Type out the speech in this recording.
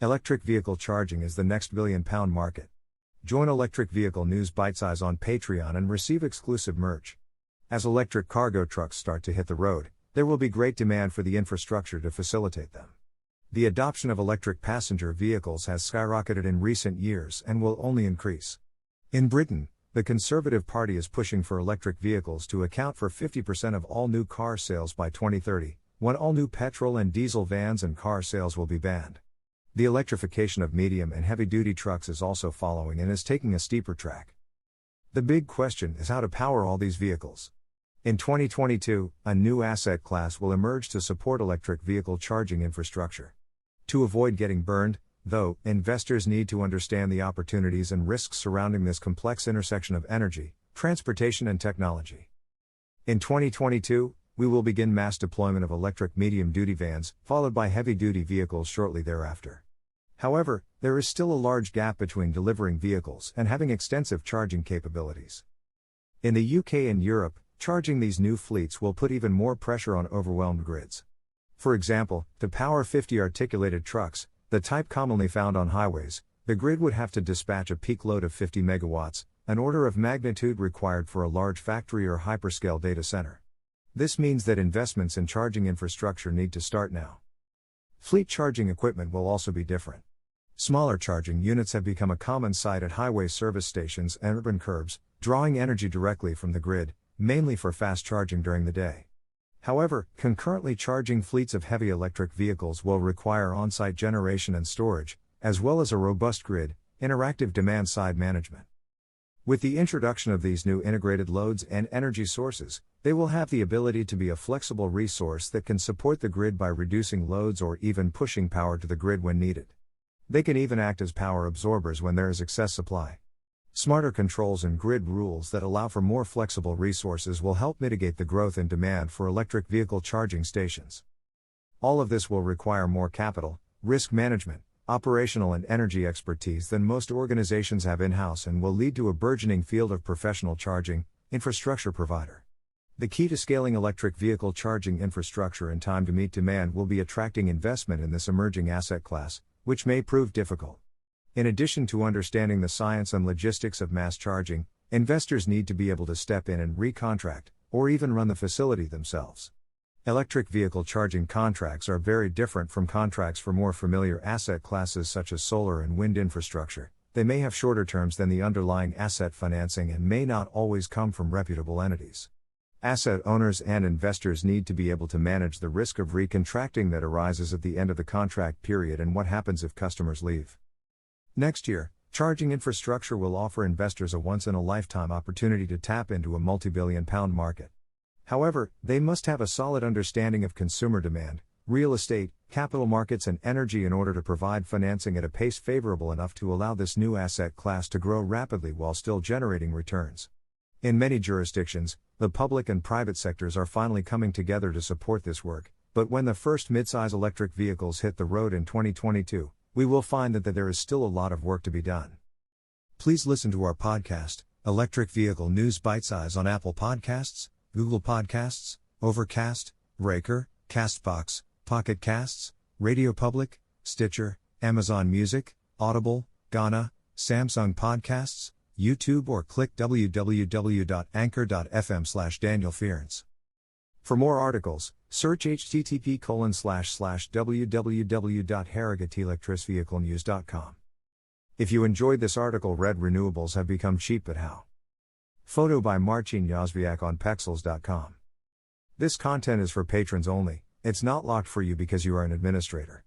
Electric vehicle charging is the next billion-pound market. Join Electric Vehicle News Bitesize on Patreon and receive exclusive merch. As electric cargo trucks start to hit the road, there will be great demand for the infrastructure to facilitate them. The adoption of electric passenger vehicles has skyrocketed in recent years and will only increase. In Britain, the Conservative Party is pushing for electric vehicles to account for 50% of all new car sales by 2030, when all new petrol and diesel vans and car sales will be banned. The electrification of medium and heavy-duty trucks is also following and is taking a steeper track. The big question is how to power all these vehicles. In 2022, a new asset class will emerge to support electric vehicle charging infrastructure. To avoid getting burned, though, investors need to understand the opportunities and risks surrounding this complex intersection of energy, transportation and technology. In 2022, we will begin mass deployment of electric medium-duty vans, followed by heavy-duty vehicles shortly thereafter. However, there is still a large gap between delivering vehicles and having extensive charging capabilities. In the UK and Europe, charging these new fleets will put even more pressure on overwhelmed grids. For example, to power 50 articulated trucks, the type commonly found on highways, the grid would have to dispatch a peak load of 50 megawatts, an order of magnitude required for a large factory or hyperscale data center. This means that investments in charging infrastructure need to start now. Fleet charging equipment will also be different. Smaller charging units have become a common sight at highway service stations and urban curbs, drawing energy directly from the grid, mainly for fast charging during the day. However, concurrently charging fleets of heavy electric vehicles will require on-site generation and storage, as well as a robust grid, interactive demand-side management. With the introduction of these new integrated loads and energy sources, they will have the ability to be a flexible resource that can support the grid by reducing loads or even pushing power to the grid when needed. They can even act as power absorbers when there is excess supply. Smarter controls and grid rules that allow for more flexible resources will help mitigate the growth in demand for electric vehicle charging stations. All of this will require more capital, risk management, operational and energy expertise than most organizations have in-house and will lead to a burgeoning field of professional charging infrastructure provider. The key to scaling electric vehicle charging infrastructure in time to meet demand will be attracting investment in this emerging asset class, which may prove difficult. In addition to understanding the science and logistics of mass charging, investors need to be able to step in and recontract, or even run the facility themselves. Electric vehicle charging contracts are very different from contracts for more familiar asset classes such as solar and wind infrastructure. They may have shorter terms than the underlying asset financing and may not always come from reputable entities. Asset owners and investors need to be able to manage the risk of recontracting that arises at the end of the contract period and what happens if customers leave. Next year, charging infrastructure will offer investors a once-in-a-lifetime opportunity to tap into a multi-billion-pound market. However, they must have a solid understanding of consumer demand, real estate, capital markets and energy in order to provide financing at a pace favorable enough to allow this new asset class to grow rapidly while still generating returns. In many jurisdictions, the public and private sectors are finally coming together to support this work, but when the first midsize electric vehicles hit the road in 2022, we will find that there is still a lot of work to be done. Please listen to our podcast, Electric Vehicle News Bitesize on Apple Podcasts, Google Podcasts, Overcast, Breaker, Castbox, Pocket Casts, Radio Public, Stitcher, Amazon Music, Audible, Ghana, Samsung Podcasts, YouTube or click www.anchor.fm/Daniel Fearns. For more articles, search http://www.harrogatelectricvehiclenews.com. If you enjoyed this article, red renewables have become cheap, but how? Photo by Marcin Yazwiak on Pexels.com. This content is for patrons only, it's not locked for you because you are an administrator.